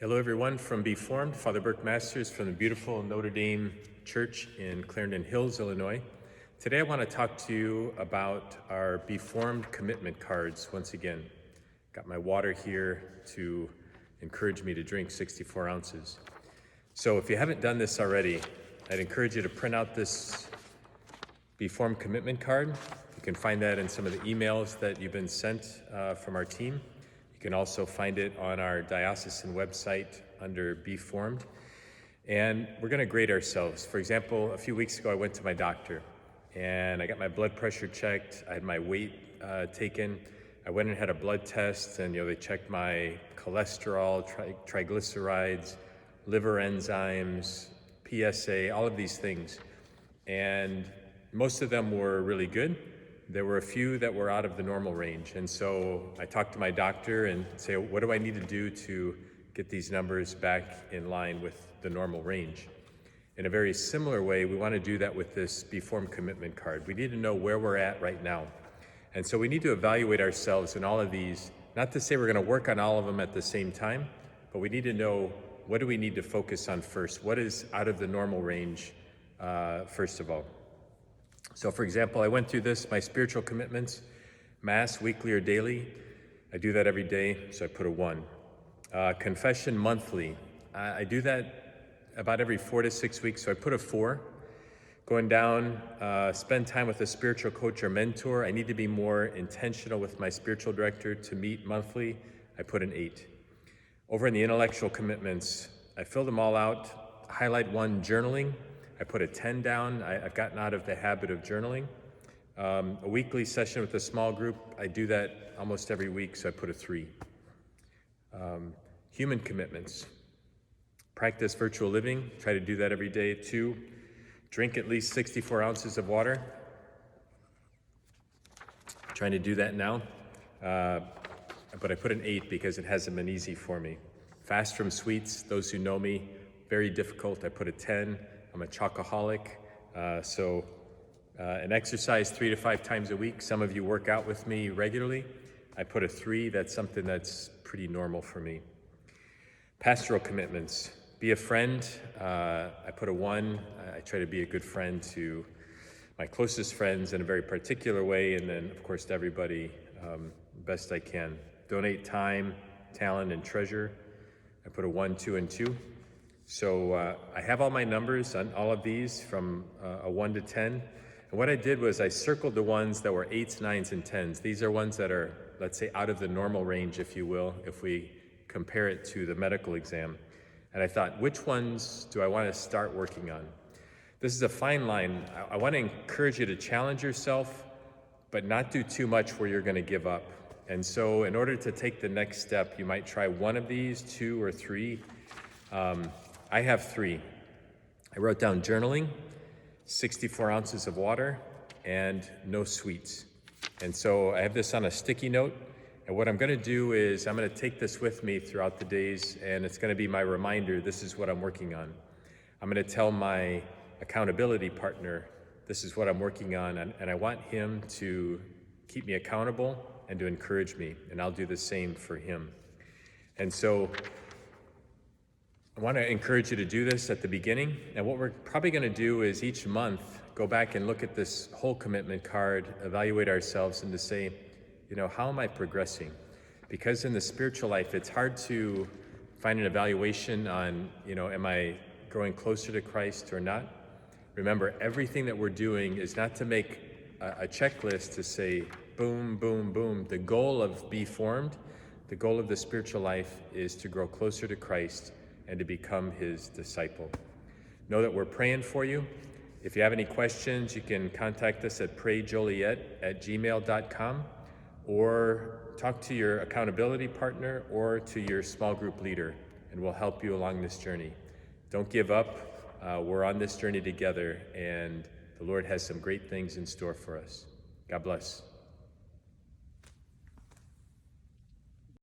Hello everyone from Be Formed, Father Burke Masters from the beautiful Notre Dame Church in Clarendon Hills, Illinois. Today I want to talk to you about our Be Formed commitment cards once again. Got my water here to encourage me to drink 64 ounces. So if you haven't done this already, I'd encourage you to print out this Be Formed commitment card. You can find that in some of the emails that you've been sent from our team. You can also find it on our diocesan website under Be Formed. And we're going to grade ourselves. For example, a few weeks ago I went to my doctor and I got my blood pressure checked. I had my weight taken. I went and had a blood test, and they checked my cholesterol, triglycerides, liver enzymes, PSA, all of these things. And most of them were really good. There were a few that were out of the normal range. And so I talked to my doctor and say, what do I need to do to get these numbers back in line with the normal range? In a very similar way, we want to do that with this Be Formed commitment card. We need to know where we're at right now. And so we need to evaluate ourselves in all of these, not to say we're going to work on all of them at the same time, but we need to know, what do we need to focus on first? What is out of the normal range, first of all? So for example, I went through this, my spiritual commitments, Mass, weekly or daily. I do that every day, so I put a 1. Confession monthly. I do that about every 4 to 6 weeks, so I put a 4. Going down, spend time with a spiritual coach or mentor. I need to be more intentional with my spiritual director to meet monthly. I put an 8. Over in the intellectual commitments, I fill them all out. Highlight 1, journaling. I put a 10 down. I've gotten out of the habit of journaling. A weekly session with a small group, I do that almost every week, so I put a 3. Human commitments. Practice virtual living, try to do that every day. 2, drink at least 64 ounces of water. Trying to do that now, but I put an 8 because it hasn't been easy for me. Fast from sweets, those who know me, very difficult. I put a 10. I'm a chocoholic, and exercise 3 to 5 times a week. Some of you work out with me regularly. I put a 3. That's something that's pretty normal for me. Pastoral commitments. Be a friend. I put a 1. I try to be a good friend to my closest friends in a very particular way, and then, of course, to everybody best I can. Donate time, talent, and treasure. I put a 1, 2, and 2. So I have all my numbers on all of these from a 1 to 10. And what I did was I circled the ones that were 8s, 9s, and 10s. These are ones that are, let's say, out of the normal range, if you will, if we compare it to the medical exam. And I thought, which ones do I want to start working on? This is a fine line. I want to encourage you to challenge yourself, but not do too much where you're going to give up. And so in order to take the next step, you might try one of these, 2 or 3. I have 3. I wrote down journaling, 64 ounces of water, and no sweets. And so I have this on a sticky note. And what I'm going to do is I'm going to take this with me throughout the days, and it's going to be my reminder, this is what I'm working on. I'm going to tell my accountability partner, this is what I'm working on, and I want him to keep me accountable and to encourage me, and I'll do the same for him. And so I want to encourage you to do this at the beginning. And what we're probably going to do is each month go back and look at this whole commitment card, evaluate ourselves, and to say, how am I progressing? Because in the spiritual life, it's hard to find an evaluation on, am I growing closer to Christ or not? Remember, everything that we're doing is not to make a checklist to say, boom, boom, boom. The goal of Be Formed, the goal of the spiritual life is to grow closer to Christ and to become his disciple. Know that we're praying for you. If you have any questions, you can contact us at prayjoliet@gmail.com, or talk to your accountability partner or to your small group leader, and we'll help you along this journey. Don't give up. We're on this journey together, and the Lord has some great things in store for us. God bless.